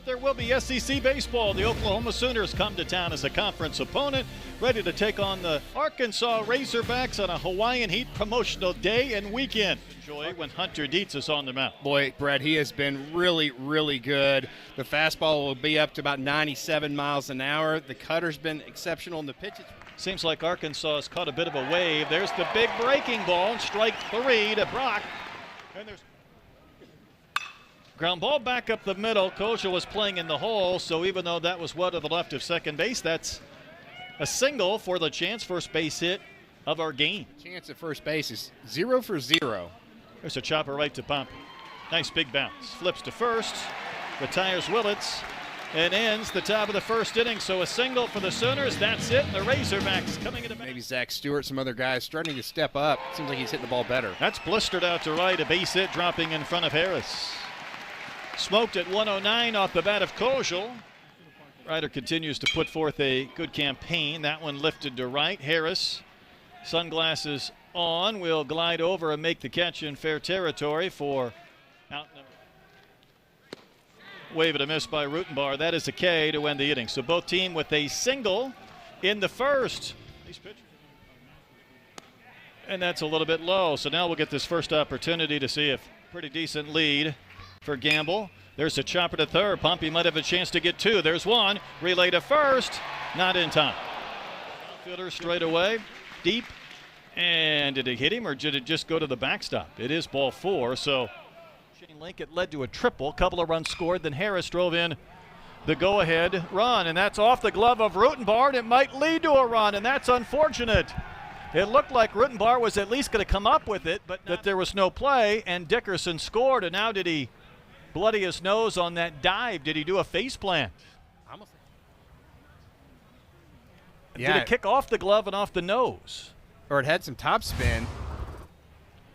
But there will be SEC baseball. The Oklahoma Sooners come to town as a conference opponent, ready to take on the Arkansas Razorbacks on a Hawaiian Heat promotional day and weekend. Enjoy when Hunter Dietz is on the mound. Boy, Brett, he has been really, really good. The fastball will be up to about 97 miles an hour. The cutter's been exceptional in the pitches. Seems like Arkansas has caught a bit of a wave. There's the big breaking ball, strike 3 to Brock. And there's ground ball back up the middle. Kosel was playing in the hole, so even though that was well to the left of second base, that's a single for the chance first base hit of our game. Chance at first base is 0 for 0. There's a chopper right to Pompey. Nice big bounce. Flips to first, retires Willits, and ends the top of the first inning. So a single for the Sooners. That's it. The Razorbacks coming into maybe Zach Stewart, some other guys starting to step up. Seems like he's hitting the ball better. That's blistered out to right. A base hit dropping in front of Harris. Smoked at 109 off the bat of Kosel. Ryder continues to put forth a good campaign. That one lifted to right. Harris, sunglasses on, will glide over and make the catch in fair territory for out number. Wave and a miss by Rutenbar. That is a K to end the inning. So both team with a single in the first. Nice pitch. And that's a little bit low. So now we'll get this first opportunity to see if pretty decent lead for Gamble. There's a chopper to third. Pompey might have a chance to get two. There's one. Relay to first. Not in time. Fielder straight away. Deep. And did it hit him or did it just go to the backstop? It is ball 4. So Shane Linkett led to a triple. Couple of runs scored. Then Harris drove in the go-ahead run. And that's off the glove of Rutenbar. It might lead to a run. And that's unfortunate. It looked like Rutenbar was at least going to come up with it, but that there was no play. And Dickerson scored. And now did he bloody his nose on that dive? Did he do a face plant? Yeah. Did it kick off the glove and off the nose? Or it had some top spin.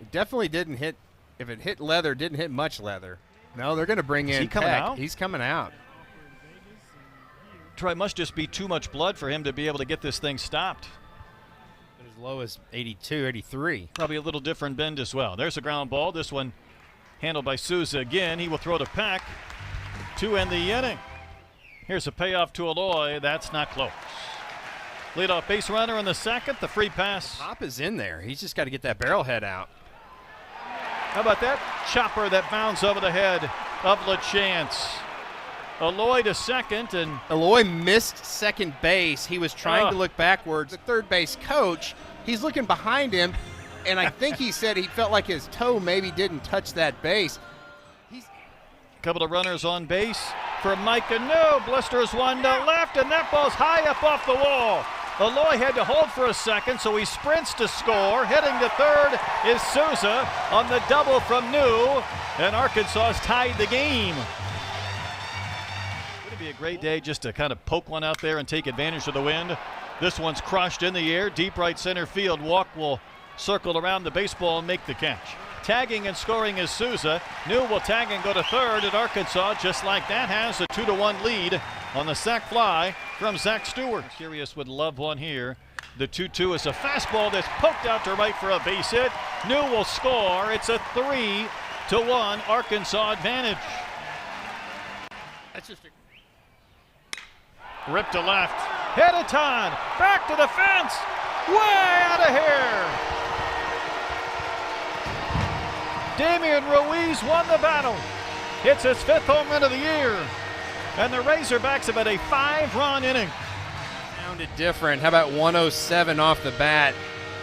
It definitely didn't hit. If it hit leather, didn't hit much leather. No, they're going to bring in. Is he coming Peck. out? He's coming out. Troy, must just be too much blood for him to be able to get this thing stopped. As low as 82, 83. Probably a little different bend as well. There's a ground ball. This one handled by Souza again. He will throw to Peck to end the inning. Here's a payoff to Aloy. That's not close. Leadoff base runner in the second. The free pass. Pop is in there. He's just got to get that barrel head out. How about that chopper that bounds over the head of LaChance? Aloy to second, and Aloy missed second base. He was trying to look backwards. The third base coach, he's looking behind him, and I think he said he felt like his toe maybe didn't touch that base. Couple of runners on base for Micah. No, blisters one to left, and that ball's high up off the wall. Aloy had to hold for a second, so he sprints to score. Heading to third is Souza on the double from New, and Arkansas has tied the game. Would it be a great day just to kind of poke one out there and take advantage of the wind? This one's crushed in the air, deep right center field. Walk will circle around the baseball and make the catch. Tagging and scoring is Souza. New will tag and go to third, and Arkansas, just like that, has a 2-1 lead on the sac fly from Zach Stewart. Curious would love one here. The 2-2 is a fastball that's poked out to right for a base hit. New will score. It's a 3-1 Arkansas advantage. That's just a rip to left. Headed on. Back to the fence. Way out of here. Damian Ruiz won the battle. It's his 5th home run of the year. And the Razorbacks have had a 5-run inning. Sounded different. How about 107 off the bat?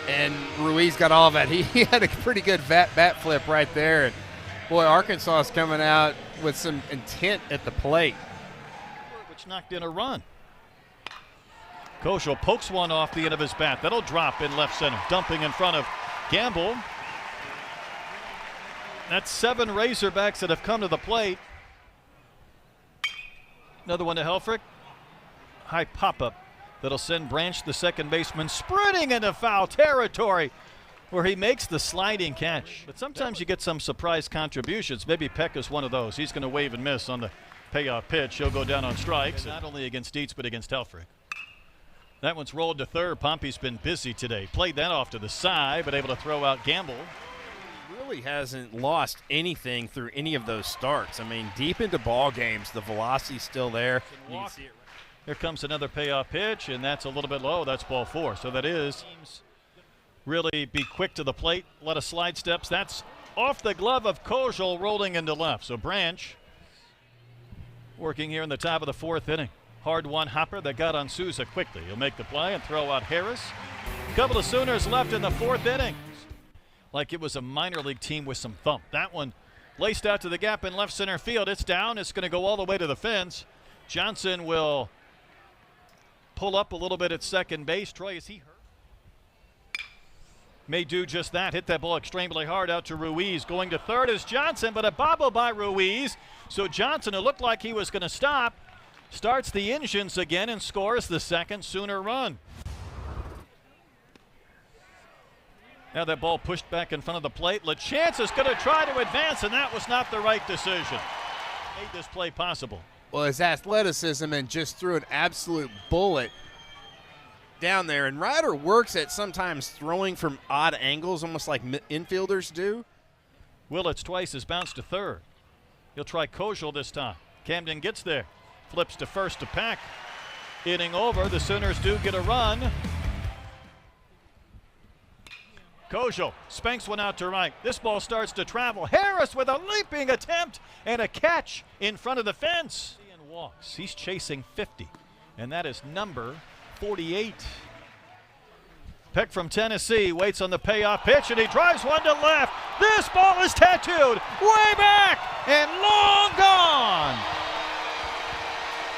And Ruiz got all of that. He had a pretty good bat flip right there. And boy, Arkansas is coming out with some intent at the plate. Which knocked in a run. Kosel pokes one off the end of his bat. That'll drop in left center. Dumping in front of Gamble. That's 7 Razorbacks that have come to the plate. Another one to Helfrich. High pop-up that'll send Branch, the second baseman, sprinting into foul territory where he makes the sliding catch. But sometimes you get some surprise contributions. Maybe Peck is one of those. He's going to wave and miss on the payoff pitch. He'll go down on strikes, not only against Dietz but against Helfrich. That one's rolled to third. Pompey's been busy today. Played that off to the side, but able to throw out Gamble. really hasn't lost anything through any of those starts. I mean, deep into ball games, the velocity's still there. You can see it. Here comes another payoff pitch, and that's a little bit low. That's ball 4. So that is really be quick to the plate, a lot of slide steps. That's off the glove of Kosel, rolling into left. So Branch working here in the top of the 4th inning. Hard one hopper that got on Souza quickly. He'll make the play and throw out Harris. A couple of Sooners left in the 4th inning. Like it was a minor league team with some thump. That one laced out to the gap in left center field. It's down. It's going to go all the way to the fence. Johnson will pull up a little bit at second base. Troy, is he hurt? May do just that. Hit that ball extremely hard out to Ruiz. Going to third is Johnson, but a bobble by Ruiz. So Johnson, it looked like he was going to stop, starts the engines again and scores the second Sooner run. Now that ball pushed back in front of the plate. LaChance is going to try to advance, and that was not the right decision. Made this play possible. Well, his athleticism and just threw an absolute bullet down there. And Ryder works at sometimes throwing from odd angles, almost like infielders do. Willits twice has bounced to third. He'll try Kosel this time. Camden gets there. Flips to first to Peck. Inning over. The Sooners do get a run. Kosel spanks one out to right. This ball starts to travel. Harris with a leaping attempt and a catch in front of the fence. And walks. He's chasing 50, and that is number 48. Peck from Tennessee waits on the payoff pitch, and he drives one to left. This ball is tattooed way back and long gone.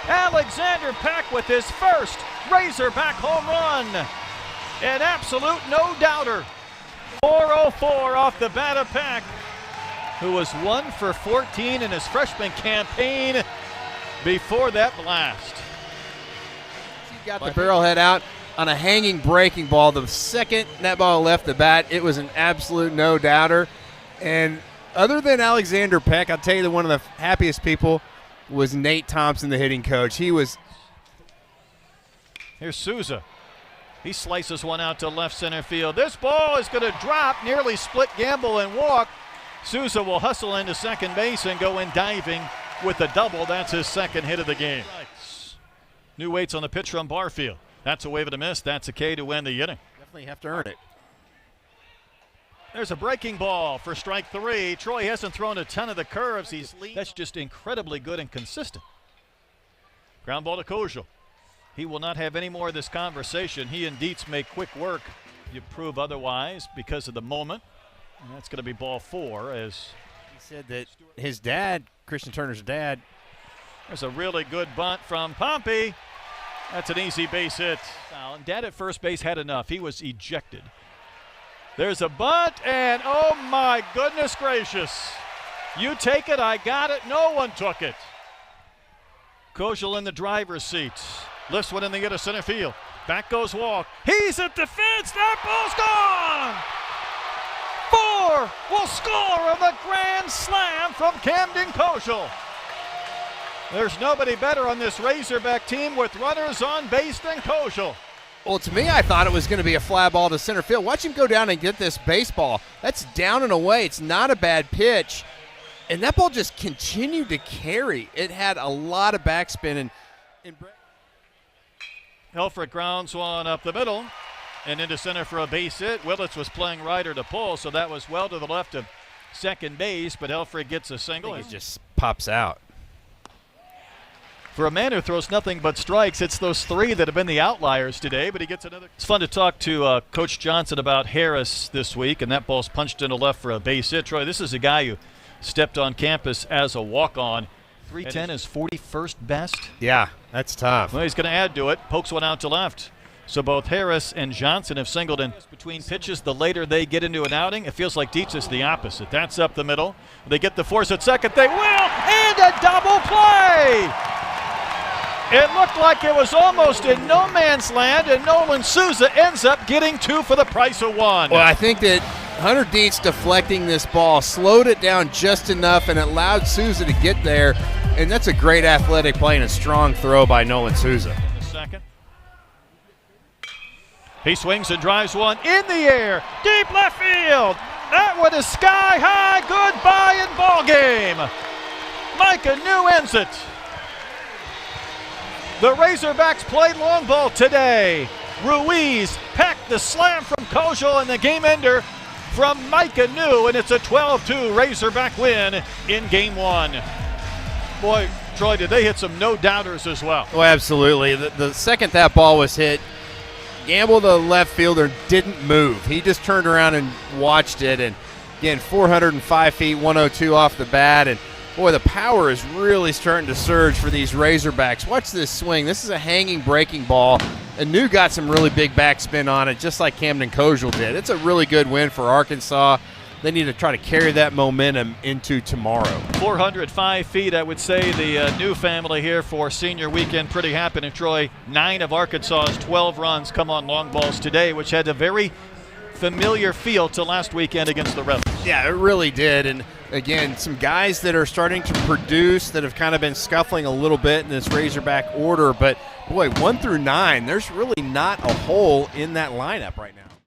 Alexander Peck with his first Razorback home run. An absolute no-doubter. 404 off the bat of Peck, who was 1 for 14 in his freshman campaign before that blast. He got the barrel head out on a hanging breaking ball. The second that ball left the bat, it was an absolute no-doubter. And other than Alexander Peck, I'll tell you that one of the happiest people was Nate Thompson, the hitting coach. He was. Here's Souza. He slices one out to left center field. This ball is going to drop, nearly split Gamble and walk. Souza will hustle into second base and go in diving with a double. That's his second hit of the game. New weights on the pitch from Barfield. That's a wave and a miss. That's a K to win the inning. Definitely have to earn it. There's a breaking ball for strike 3. Troy hasn't thrown a ton of the curves. That's just incredibly good and consistent. Ground ball to Kosel. He will not have any more of this conversation. He and Dietz make quick work. You prove otherwise because of the moment. And that's going to be ball 4 as he said that his dad, Christian Turner's dad. There's a really good bunt from Pompey. That's an easy base hit. And Dad at first base had enough. He was ejected. There's a bunt, and oh my goodness gracious. You take it, I got it, no one took it. Kosel in the driver's seat. Lifts one in the air to center field. Back goes Walk. He's at the fence. That ball's gone. 4 will score on the grand slam from Camden Kosel. There's nobody better on this Razorback team with runners on base than Kosel. Well, to me, I thought it was going to be a fly ball to center field. Watch him go down and get this baseball. That's down and away. It's not a bad pitch. And that ball just continued to carry. It had a lot of backspin. Helfrich grounds one up the middle and into center for a base hit. Willits was playing Ryder to pull, so that was well to the left of second base, but Helfrich gets a single. It just pops out. For a man who throws nothing but strikes, it's those 3 that have been the outliers today, but he gets another. It's fun to talk to Coach Johnson about Harris this week, and that ball's punched into left for a base hit. Troy, this is a guy who stepped on campus as a walk-on. 310 is 41st best. Yeah, that's tough. Well, he's going to add to it. Pokes one out to left. So both Harris and Johnson have singled in between pitches. The later they get into an outing, it feels like Dietz is the opposite. That's up the middle. They get the force at second. They will, and a double play. It looked like it was almost in no man's land, and Nolan Souza ends up getting 2 for the price of 1. Well, I think that Hunter Dietz deflecting this ball slowed it down just enough and allowed Souza to get there, and that's a great athletic play and a strong throw by Nolan Souza. Second. He swings and drives one in the air, deep left field. That one is sky high. Goodbye in ball game. Micah New ends it. The Razorbacks played long ball today. Ruiz pecked the slam from Kosel and the game ender from Micah New, and it's a 12-2 Razorback win in game one. Boy, Troy, did they hit some no-doubters as well? Oh, absolutely. The second that ball was hit, Gamble, the left fielder, didn't move. He just turned around and watched it, and again, 405 feet, 102 off the bat, and boy, the power is really starting to surge for these Razorbacks. Watch this swing. This is a hanging breaking ball. And New got some really big backspin on it, just like Camden Kosel did. It's a really good win for Arkansas. They need to try to carry that momentum into tomorrow. 405 feet, I would say the New family here for senior weekend pretty happy. And Troy, 9 of Arkansas's 12 runs come on long balls today, which had a very familiar feel to last weekend against the Rebels. Yeah, it really did. And again, some guys that are starting to produce that have kind of been scuffling a little bit in this Razorback order. But boy, 1 through 9, there's really not a hole in that lineup right now.